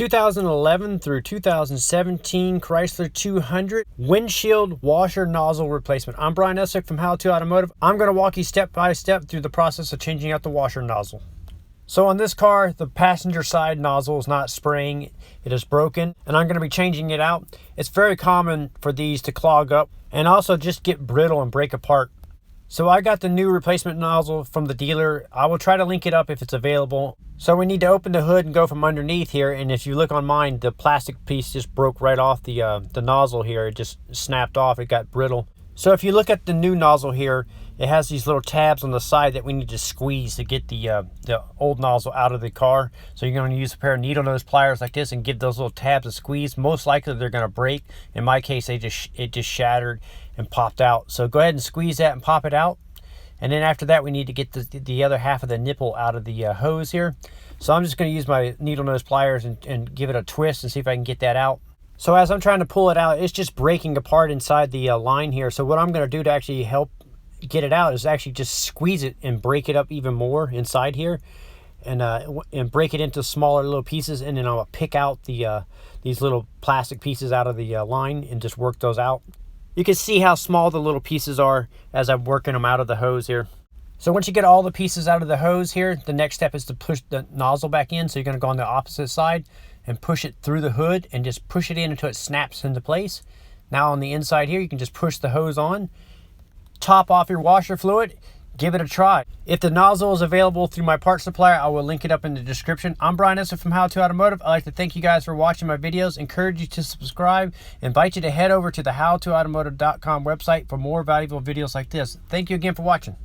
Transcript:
2011 through 2017 Chrysler 200 windshield washer nozzle replacement. I'm Brian Essick from How to Automotive. I'm going to walk you step by step through the process of changing out the washer nozzle. So on this car, the passenger side nozzle is not spraying, it is broken, and I'm going to be changing it out. It's very common for these to clog up and also just get brittle and break apart. So I got the new replacement nozzle from the dealer. I will try to link it up if it's available. So we need to open the hood and go from underneath here, and if you look on mine, the plastic piece just broke right off the nozzle here. It just snapped off, it got brittle. So if you look at the new nozzle here, it has these little tabs on the side that we need to squeeze to get the old nozzle out of the car. So you're going to use a pair of needle nose pliers like this and give those little tabs a squeeze. Most likely they're going to break. In my case, it just shattered and popped out. So go ahead and squeeze that and pop it out. And then after that, we need to get the other half of the nipple out of the hose here. So I'm just going to use my needle nose pliers and give it a twist and see if I can get that out. So as I'm trying to pull it out, it's just breaking apart inside the line here. So what I'm going to do to actually help get it out is actually just squeeze it and break it up even more inside here, and break it into smaller little pieces, and then I'll pick out these little plastic pieces out of the line and just work those out. You can see how small the little pieces are as I'm working them out of the hose here. So once you get all the pieces out of the hose here, the next step is to push the nozzle back in. So you're going to go on the opposite side and push it through the hood and just push it in until it snaps into place. Now on the inside here, you can just push the hose on, top off your washer fluid, give it a try. If the nozzle is available through my parts supplier, I will link it up in the description. I'm Brian Essick from How to Automotive. I'd like to thank you guys for watching my videos, encourage you to subscribe, invite you to head over to the howtoautomotive.com website for more valuable videos like this. Thank you again for watching.